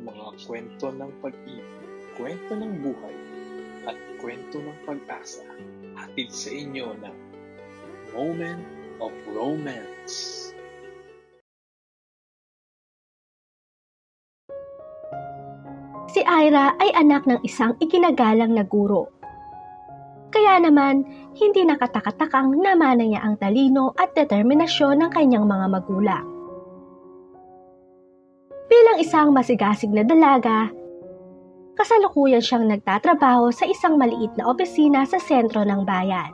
mga kwento ng pag-ibig, kwento ng buhay, at kwento ng pag-asa. Hatid sa inyo ng Moment of Romance. Si Ira ay anak ng isang iginagalang na guro. Kaya naman, hindi nakatakatakang namana niya ang talino at determinasyon ng kanyang mga magulang. Bilang isang masigasig na dalaga, kasalukuyan siyang nagtatrabaho sa isang maliit na opisina sa sentro ng bayan.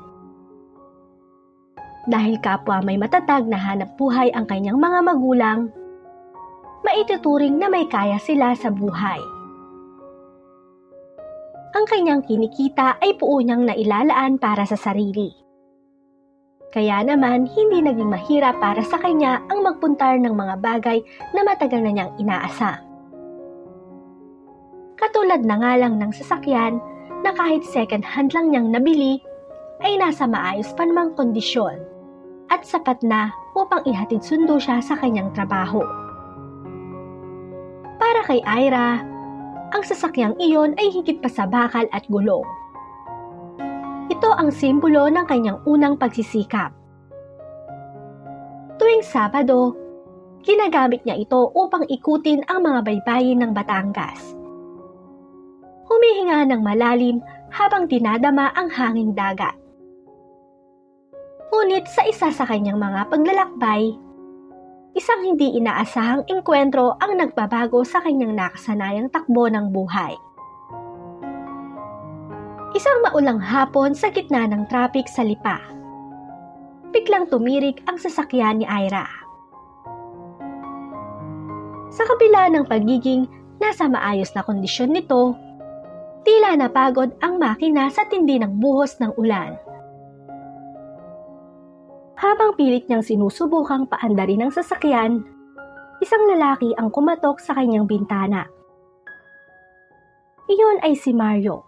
Dahil kapwa may matatag na hanap buhay ang kanyang mga magulang, maituturing na may kaya sila sa buhay. Ang kanyang kinikita ay buo niyang nailalaan para sa sarili. Kaya naman, hindi naging mahirap para sa kanya ang magpuntar ng mga bagay na matagal na niyang inaasam. Katulad na nga lang ng sasakyan na kahit second hand lang niyang nabili, ay nasa maayos pa namang kondisyon at sapat na upang ihatid sundo siya sa kanyang trabaho. Para kay Ira, ang sasakyang iyon ay higit pa sa bakal at gulong. Ito ang simbolo ng kanyang unang pagsisikap. Tuwing Sabado, ginagamit niya ito upang ikutin ang mga baybayin ng Batangas. Humihinga ng malalim habang dinadama ang hanging dagat. Ngunit sa isa sa kanyang mga paglalakbay, isang hindi inaasahang engkwentro ang nagbabago sa kanyang nakasanayang takbo ng buhay. Isang maulang hapon sa gitna ng traffic sa Lipa, biglang tumirik ang sasakyan ni Ira. Sa kabila ng pagiging nasa maayos na kondisyon nito, tila napagod ang makina sa tindi ng buhos ng ulan. Habang pilit niyang sinusubukang paandarin ang sasakyan, isang lalaki ang kumatok sa kanyang bintana. Iyon ay si Mario,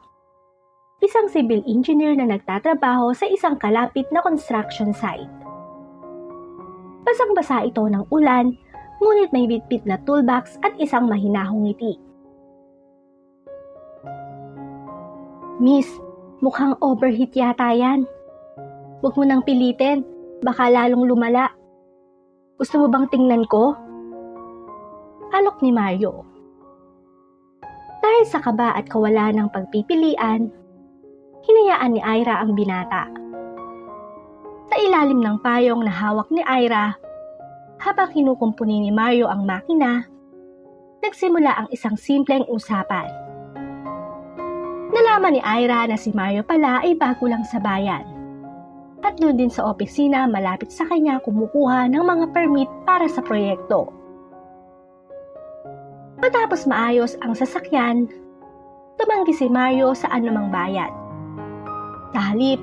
isang civil engineer na nagtatrabaho sa isang kalapit na construction site. Basang-basa ito ng ulan, ngunit may bitbit na toolbox at isang mahinahong ngiti. "Miss, mukhang overheat yata yan. Huwag mo nang pilitin, baka lalong lumala. Gusto mo bang tingnan ko?" Alok ni Mario. Dahil sa kaba at kawalan ng pagpipilian, hinayaan ni Ira ang binata. Sa ilalim ng payong na hawak ni Ira, habang kinukumpuni ni Mario ang makina, nagsimula ang isang simpleng usapan. Nalaman ni Ira na si Mario pala ay bago lang sa bayan. At doon din sa opisina malapit sa kanya kumukuha ng mga permit para sa proyekto. Matapos maayos ang sasakyan, tumanggi si Mario sa anumang bayad. Sa halip,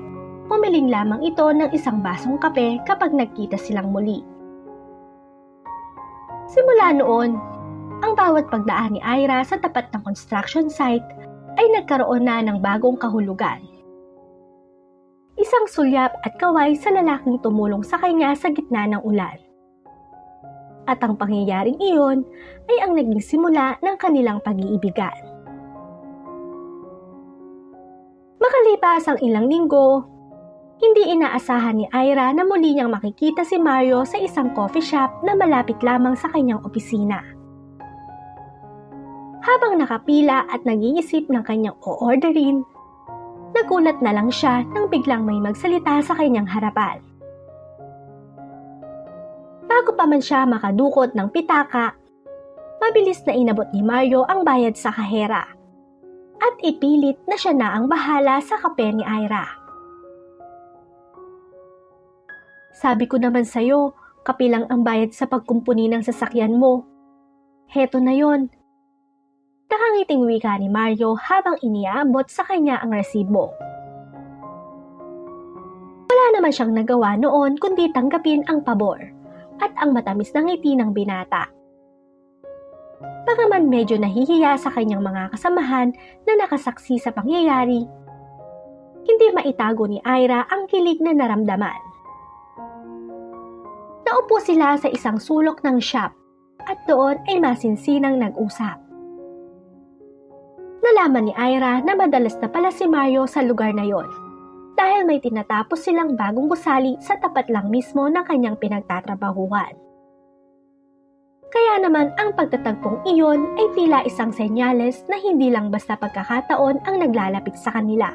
humiling lamang ito ng isang basong kape kapag nagkita silang muli. Simula noon, ang bawat pagdaan ni Ira sa tapat ng construction site ay nagkaroon na ng bagong kahulugan. Isang sulyap at kaway sa lalaking tumulong sa kanya sa gitna ng ulan. At ang pangyayaring iyon ay ang naging simula ng kanilang pag-iibigan. Makalipas ang ilang linggo, hindi inaasahan ni Ira na muli niyang makikita si Mario sa isang coffee shop na malapit lamang sa kanyang opisina. Habang nakapila at nag-iisip ng kanyang o-orderin, nagulat na lang siya nang biglang may magsalita sa kanyang harapan. Bago pa man siya makadukot ng pitaka, mabilis na inabot ni Mario ang bayad sa kahera at ipilit na siya na ang bahala sa kape ni Ira. "Sabi ko naman sa'yo, kape lang ang bayad sa pagkumpuni ng sasakyan mo. Heto na yon." Nakangiting wika ni Mario habang iniaabot sa kanya ang resibo. Wala naman siyang nagawa noon kundi tanggapin ang pabor at ang matamis na ngiti ng binata. Bagaman medyo nahihiya sa kanyang mga kasamahan na nakasaksi sa pangyayari, hindi maitago ni Ira ang kilig na naramdaman. Naupo sila sa isang sulok ng shop at doon ay masinsinang nag-usap. Nalaman ni Ira na madalas na pala si Mario sa lugar na yon dahil may tinatapos silang bagong gusali sa tapat lang mismo ng kanyang pinagtatrabahuhan. Kaya naman ang pagtatagpong iyon ay tila isang senyales na hindi lang basta pagkakataon ang naglalapit sa kanila,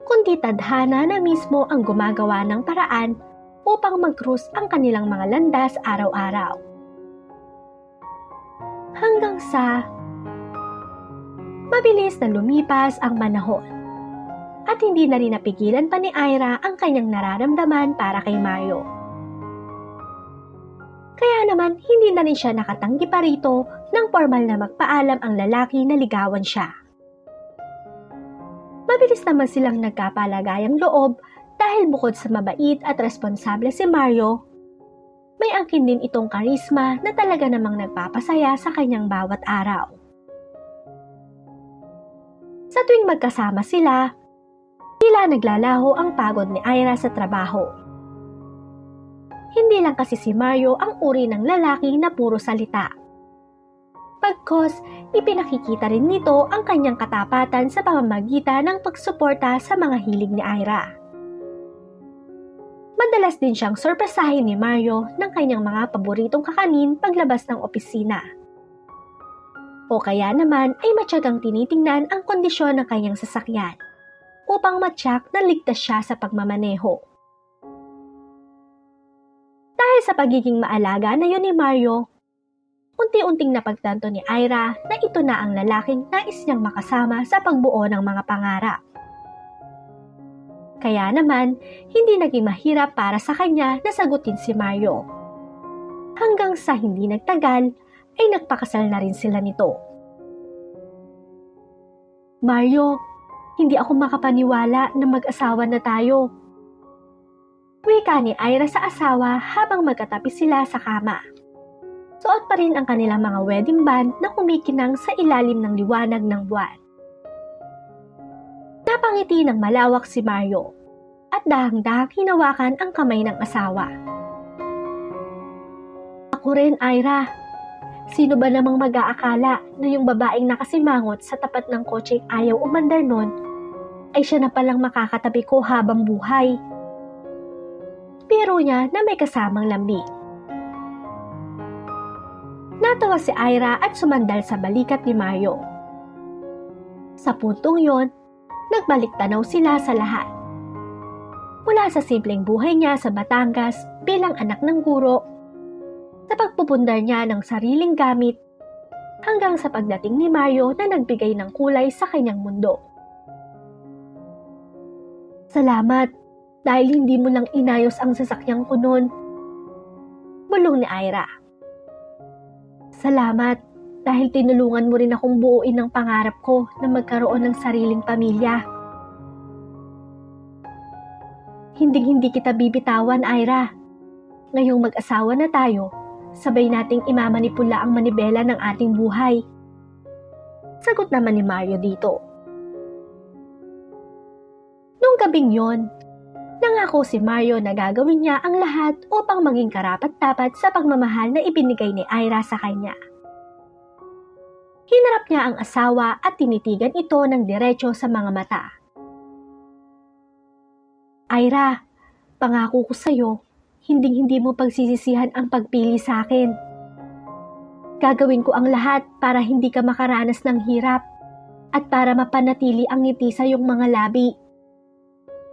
kundi tadhana na mismo ang gumagawa ng paraan upang mag-cruise ang kanilang mga landas araw-araw. Hanggang sa mabilis na lumipas ang panahon at hindi na rin napigilan pa ni Ira ang kanyang nararamdaman para kay Mario. Kaya naman hindi na rin siya nakatanggi pa rito nang formal na magpaalam ang lalaki na ligawan siya. Mabilis naman silang nagkapalagayang loob dahil bukod sa mabait at responsable si Mario, may angkin din itong karisma na talaga namang nagpapasaya sa kanyang bawat araw. Sa tuwing magkasama sila, tila naglalaho ang pagod ni Ira sa trabaho. Hindi lang kasi si Mario ang uri ng lalaki na puro salita. Pagkos, ipinakikita rin nito ang kanyang katapatan sa pamamagitan ng pagsuporta sa mga hilig ni Ira. Madalas din siyang sorpresahin ni Mario ng kanyang mga paboritong kakanin paglabas ng opisina. O kaya naman ay matyagang tinitingnan ang kondisyon ng kanyang sasakyan upang matyak na ligtas siya sa pagmamaneho. Dahil sa pagiging maalaga na yun ni Mario, unti-unting napagtanto ni Ira na ito na ang lalaking nais niyang makasama sa pagbuo ng mga pangarap. Kaya naman, hindi naging mahirap para sa kanya na sagutin si Mario. Hanggang sa hindi nagtagal, ay nagpakasal na rin sila nito. Mario, hindi ako makapaniwala na mag-asawa na tayo. Wika ni Ira sa asawa habang magkatabi sila sa kama. Suot pa rin ang kanilang mga wedding band na kumikinang sa ilalim ng liwanag ng buwan. Napangiti ng malawak si Mario at dahang-dahang hinawakan ang kamay ng asawa. Ako rin, Ira. Sino ba namang mag-aakala na yung babaeng nakasimangot sa tapat ng kotseng ayaw umandar nun ay siya na palang makakatabi ko habang buhay? Biro niya na may kasamang lambing. Natawa si Ira at sumandal sa balikat ni Mario. Sa puntong yon, nagbalik tanaw sila sa lahat. Mula sa simpleng buhay niya sa Batangas bilang anak ng guro, sa pagpupundar niya ng sariling gamit, hanggang sa pagdating ni Mario na nagbigay ng kulay sa kanyang mundo. Salamat dahil hindi mo lang inayos ang sasakyang ko noon. Bulong ni Ira. Salamat dahil tinulungan mo rin akong buuin ang pangarap ko na magkaroon ng sariling pamilya. Hindi kita bibitawan, Ira. Ngayong mag-asawa na tayo, sabay nating imamanipula ang manibela ng ating buhay. Sagot naman ni Mario dito. Nung gabing yon, nangako si Mario na gagawin niya ang lahat upang maging karapat-dapat sa pagmamahal na ibinigay ni Ira sa kanya. Hinarap niya ang asawa at tinitigan ito ng diretso sa mga mata. Ira, pangako ko sa'yo, hindi mo pagsisisihan ang pagpili sa akin. Gagawin ko ang lahat para hindi ka makaranas ng hirap at para mapanatili ang ngiti sa iyong mga labi.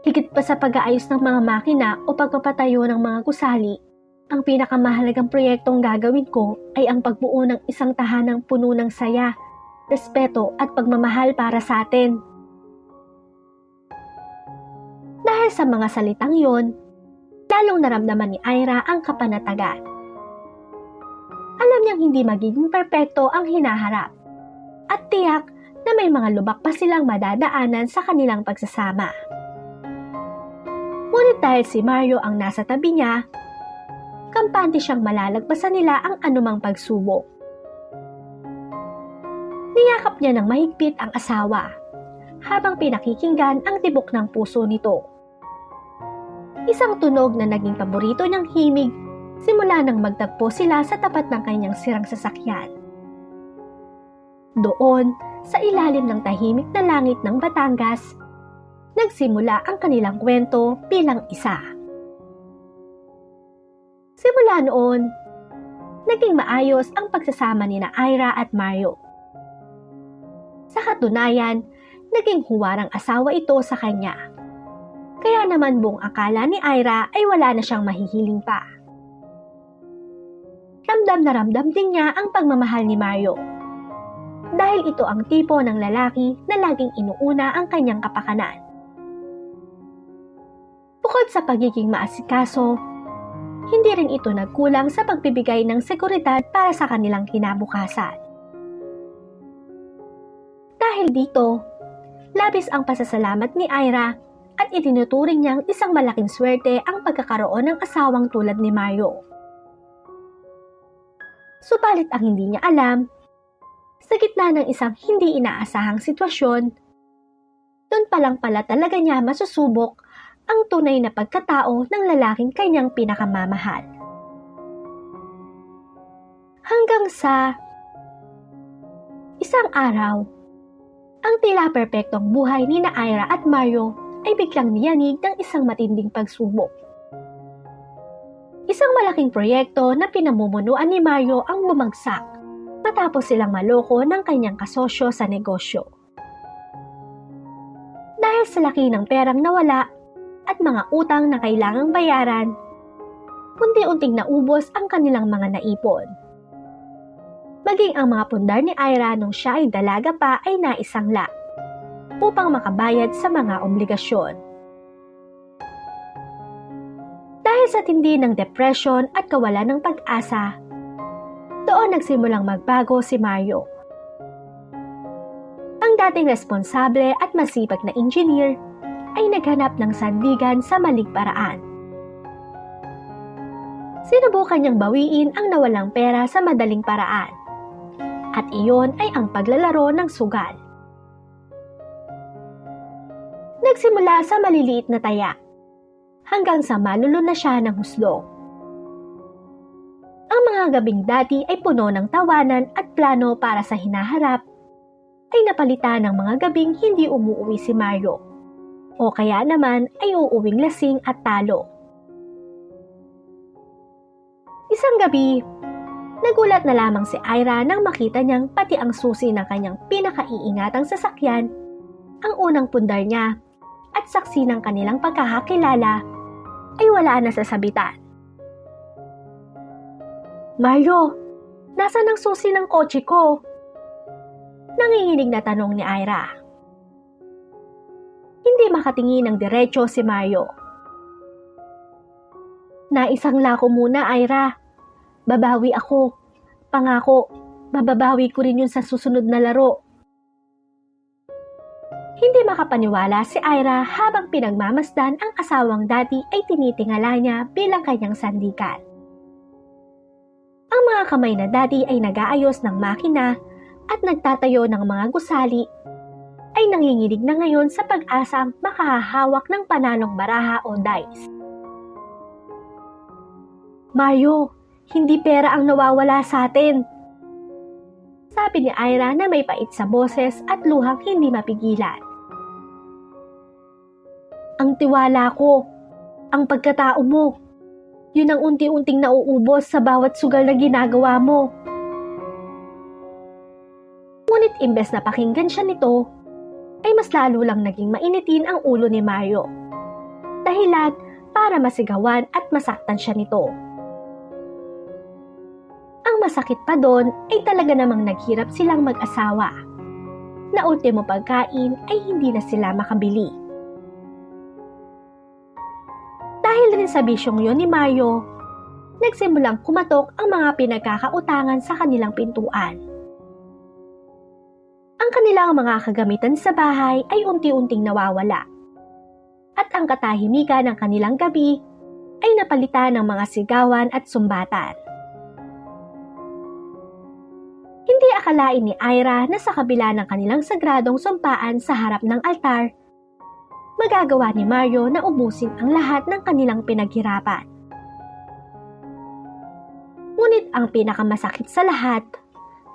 Higit pa sa pag-aayos ng mga makina o pagpapatayo ng mga gusali, ang pinakamahalagang proyektong gagawin ko ay ang pagbuo ng isang tahanang puno ng saya, respeto at pagmamahal para sa atin. Dahil sa mga salitang yon, lalong naramdaman ni Ira ang kapanatagan. Alam niyang hindi magiging perpekto ang hinaharap at tiyak na may mga lubak pa silang madadaanan sa kanilang pagsasama. Ngunit dahil si Mario ang nasa tabi niya, kampante siyang malalagpasan nila ang anumang pagsubok. Niyakap niya ng mahigpit ang asawa habang pinakikinggan ang tibok ng puso nito. Isang tunog na naging paborito niyang himig simula nang magtagpo sila sa tapat ng kanyang sirang sasakyan. Doon, sa ilalim ng tahimik na langit ng Batangas, nagsimula ang kanilang kwento bilang isa. Simula noon, naging maayos ang pagsasama nina Ira at Mario. Sa katunayan, naging huwarang asawa ito sa kanya. Kaya naman buong akala ni Ira ay wala na siyang mahihiling pa. Ramdam na ramdam din niya ang pagmamahal ni Mario. Dahil ito ang tipo ng lalaki na laging inuuna ang kanyang kapakanan. Bukod sa pagiging maasikaso, hindi rin ito nagkulang sa pagbibigay ng seguridad para sa kanilang kinabukasan. Dahil dito, labis ang pasasalamat ni Ira at itinuturing niyang isang malaking swerte ang pagkakaroon ng asawang tulad ni Mario. Subalit ang hindi niya alam, sa gitna ng isang hindi inaasahang sitwasyon, doon pa lang pala talaga niya masusubok ang tunay na pagkatao ng lalaking kanyang pinakamamahal. Hanggang sa isang araw, ang tila perpektong buhay ni na Ira at Mario ay biglang niyanig ng isang matinding pagsubok. Isang malaking proyekto na pinamumunuan ni Mario ang bumagsak matapos silang maloko ng kanyang kasosyo sa negosyo. Dahil sa laki ng perang nawala at mga utang na kailangang bayaran, unti-unting naubos ang kanilang mga naipon. Maging ang mga pundar ni Ira nung siya ay dalaga pa ay naisangla upang makabayad sa mga obligasyon. Dahil sa tindi ng depression at kawalan ng pag-asa, doon nagsimulang magbago si Mario. Ang dating responsable at masipag na engineer ay naghanap ng sandigan sa maling paraan. Sinubukan niyang bawiin ang nawalang pera sa madaling paraan, at iyon ay ang paglalaro ng sugal. Nagsimula sa maliliit na taya, hanggang sa malulun na siya ng huslo. Ang mga gabing dati ay puno ng tawanan at plano para sa hinaharap, ay napalitan ng mga gabing hindi umuuwi si Mario, o kaya naman ay uuwing lasing at talo. Isang gabi, nagulat na lamang si Ira nang makita niyang pati ang susi ng kanyang pinakaiingatang sasakyan, ang unang pundar niya at saksi ng kanilang pagkakakilala ay wala na sa sabitan. Mario, nasaan ang susi ng kotse ko? Nanginginig na tanong ni Ira. Hindi makatingin ng diretso si Mario. Naisangla ko muna, Ira. Babawi ako. Pangako, mababawi ko rin yun sa susunod na laro. Hindi makapaniwala si Ira habang pinagmamasdan ang asawang dati ay tinitingala niya bilang kanyang sandikan. Ang mga kamay na dati ay nag-aayos ng makina at nagtatayo ng mga gusali ay nanginginig na ngayon sa pag-asang makahahawak ng panalong baraha o dice. Mario, hindi pera ang nawawala sa atin. Sabi ni Ira na may pait sa boses at luhang hindi mapigilan. Ang tiwala ko, ang pagkatao mo, yun ang unti-unting nauubos sa bawat sugal na ginagawa mo. Ngunit imbes na pakinggan siya nito, ay mas lalo lang naging mainitin ang ulo ni Mario. Dahilan para masigawan at masaktan siya nito. Ang masakit pa doon ay talaga namang naghirap silang mag-asawa, na ultimo pagkain ay hindi na sila makabili. Dahil rin sa bisyong yon ni Mario, nagsimulang kumatok ang mga pinagkakautangan sa kanilang pintuan. Ang kanilang mga kagamitan sa bahay ay unti-unting nawawala, at ang katahimikan ng kanilang gabi ay napalitan ng mga sigawan at sumbatan. Hindi akalain ni Ira na sa kabila ng kanilang sagradong sumpaan sa harap ng altar, magagawa ni Mario na ubusin ang lahat ng kanilang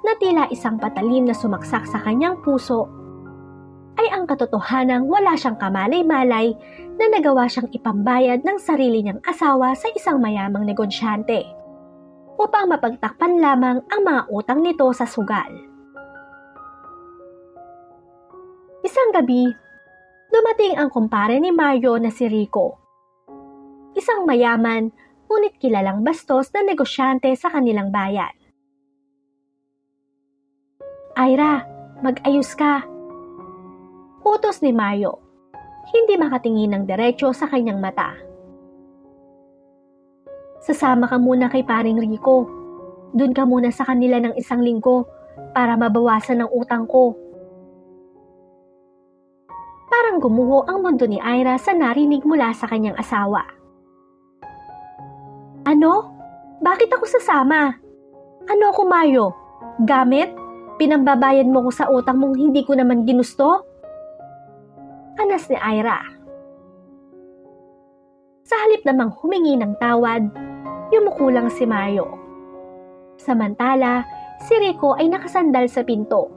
na tila isang patalim na sumaksak sa kanyang puso ay ang katotohanang wala siyang kamalay-malay na nagawa siyang ipambayad ng sarili niyang asawa sa isang mayamang negosyante upang mapagtakpan lamang ang mga utang nito sa sugal. Isang gabi, dumating ang kumpare ni Mario na si Rico. Isang mayaman, ngunit kilalang bastos na negosyante sa kanilang bayan. "Ira, mag-ayos ka," utos ni Mario, hindi makatingin ng diretso sa kanyang mata. "Sasama ka muna kay paring Rico. Doon ka muna sa kanila ng 1 linggo para mabawasan ang utang ko." Parang gumuho ang mundo ni Ira sa narinig mula sa kanyang asawa. "Ano? Bakit ako sasama? Ano ako, Mario? Gamit? Pinambabayad mo ko sa utang mong hindi ko naman ginusto?" Anas ni Ira. Sa halip namang humingi ng tawad, yumuko lang si Mario. Samantala, si Rico ay nakasandal sa pinto.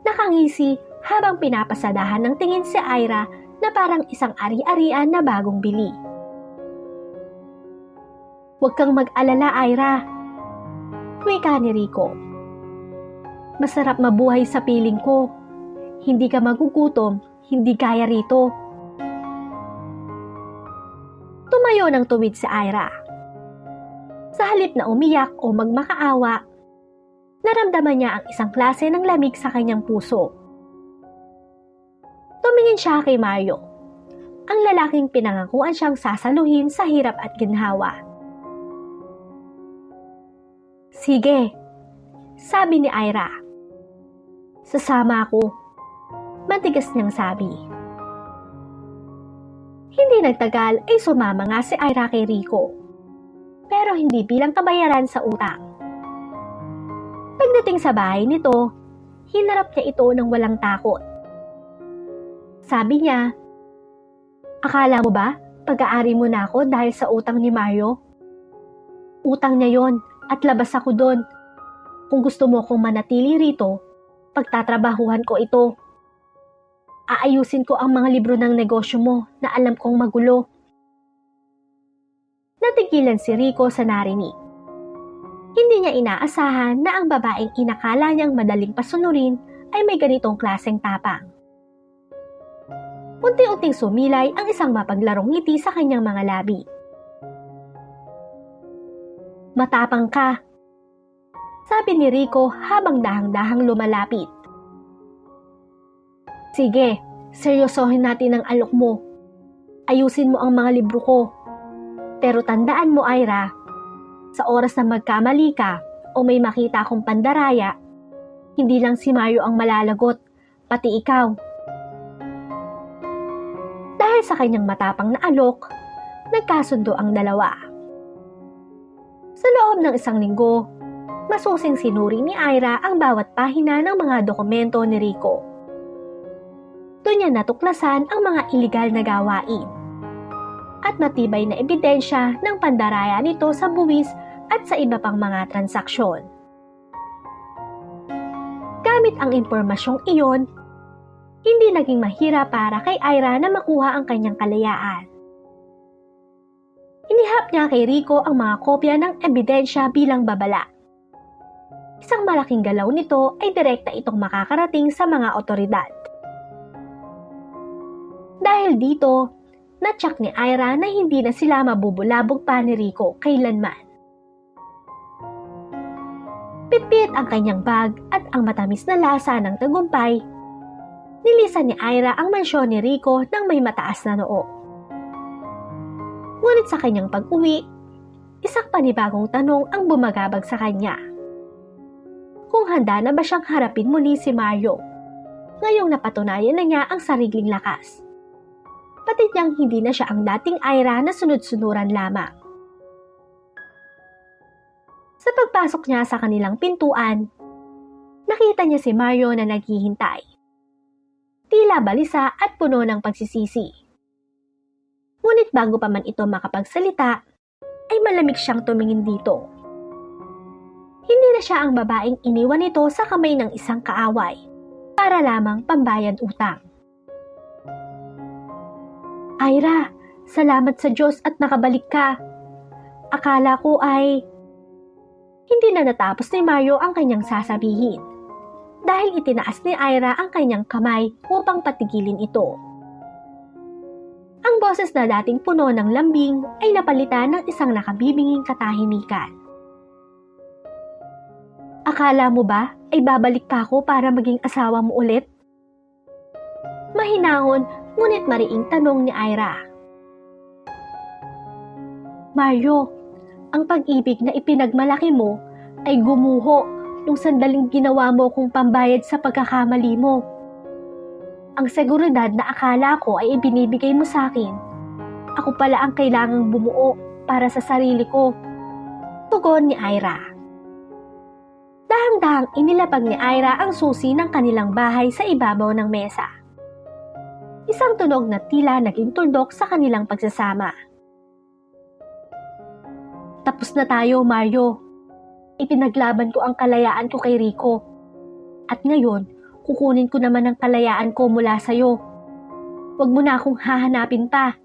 Nakangisi habang pinapasadahan ng tingin si Ira na parang isang ari-arian na bagong bili. "Huwag kang mag-alala, Ira," wika ni Rico. "Masarap mabuhay sa piling ko. Hindi ka magugutom, hindi gaya rito." Tumayo ng tuwid si Ira. Sa halip na umiyak o magmakaawa, naramdaman niya ang isang klase ng lamig sa kanyang puso. Tumingin siya kay Mario, ang lalaking pinangakuan siyang sasaluhin sa hirap at ginhawa. "Sige," sabi ni Ira. "Sasama ako," matigas niyang sabi. Hindi nagtagal ay sumama nga si Ira kay Rico, pero hindi bilang kabayaran sa utang. Pagdating sa bahay nito, hinarap niya ito ng walang takot. Sabi niya, "Akala mo ba pag-aari mo na ako dahil sa utang ni Mario? Utang niya yon at labas ako doon. Kung gusto mo kong manatili rito, pagtatrabahuhan ko ito. Aayusin ko ang mga libro ng negosyo mo na alam kong magulo." Natigilan si Rico sa narinig. Hindi niya inaasahan na ang babaeng inakala niyang madaling pasunurin ay may ganitong klaseng tapang. Unti-unting sumilay ang isang mapaglarong ngiti sa kanyang mga labi. "Matapang ka," sabi ni Rico habang dahang-dahang lumalapit. "Sige, seryosohin natin ang alok mo. Ayusin mo ang mga libro ko. Pero tandaan mo, Ira, sa oras na magkamali ka o may makita akong pandaraya, hindi lang si Mario ang malalagot, pati ikaw." Dahil sa kanyang matapang na alok, nagkasundo ang dalawa. Sa loob ng 1 linggo, masusing sinuri ni Ira ang bawat pahina ng mga dokumento ni Rico. Doon niya natuklasan ang mga iligal na gawain at matibay na ebidensya ng pandaraya nito sa buwis at sa iba pang mga transaksyon. Gamit ang impormasyong iyon, hindi naging mahirap para kay Ira na makuha ang kanyang kalayaan. Inihap niya kay Rico ang mga kopya ng ebidensya bilang babala. Isang malaking galaw nito ay direkta itong makakarating sa mga otoridad. Dahil dito, natsak ni Ira na hindi na sila mabubulabog pa ni Rico kailanman. Pitpit ang kanyang bag at ang matamis na lasa ng tagumpay. Nilisan ni Ira ang mansyon ni Rico nang may mataas na noo. Ngunit sa kanyang pag-uwi, isang panibagong tanong ang bumagabag sa kanya. Kung handa na ba siyang harapin muli si Mario, ngayong napatunayan na niya ang sariling lakas. Pati niyang hindi na siya ang dating Ira na sunod-sunuran lamang. Sa pagpasok niya sa kanilang pintuan, nakita niya si Mario na naghihintay. Tila balisa at puno ng pagsisisi. Ngunit bago pa man ito makapagsalita, ay malamig siyang tumingin dito. Hindi na na siya ang babaeng iniwan nito sa kamay ng isang kaaway para lamang pambayad utang. Ira, salamat sa Diyos at nakabalik ka. Akala ko ay... Hindi na natapos ni Mario ang kanyang sasabihin dahil itinaas ni Ira ang kanyang kamay upang patigilin ito. Ang boses na dating puno ng lambing ay napalitan ng isang nakabibinging katahimikan. Akala mo ba ay babalik pa ako para maging asawa mo ulit? Mahinahon ngunit mariing tanong ni Ira. Mario, ang pag-ibig na ipinagmalaki mo ay gumuho nung sandaling ginawa mo kong pambayad sa pagkakamali mo. Ang seguridad na akala ko ay ibinibigay mo sa akin, ako pala ang kailangang bumuo para sa sarili ko. Tugon ni Ira. Dahang-dahang inilapag ni Ira ang susi ng kanilang bahay sa ibabaw ng mesa. Isang tunog na tila naging tuldok sa kanilang pagsasama. Tapos na tayo, Mario. Ipinaglaban ko ang kalayaan ko kay Rico. At ngayon, kukunin ko naman ang kalayaan ko mula sa'yo. Huwag mo na akong hahanapin pa.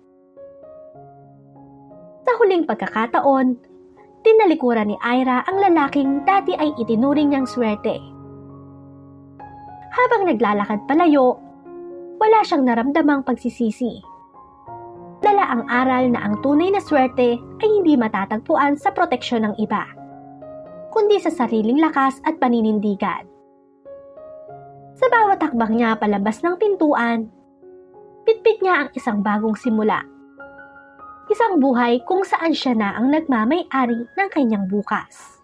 Sa huling pagkakataon, tinalikuran ni Ira ang lalaking dati ay itinuring niyang swerte. Habang naglalakad palayo, wala siyang naramdamang pagsisisi. Dala ang aral na ang tunay na swerte ay hindi matatagpuan sa proteksyon ng iba, kundi sa sariling lakas at paninindigan. Sa bawat hakbang niya palabas ng pintuan, bitbit niya ang isang bagong simula. Isang buhay kung saan siya na ang nagmamay-ari ng kanyang bukas.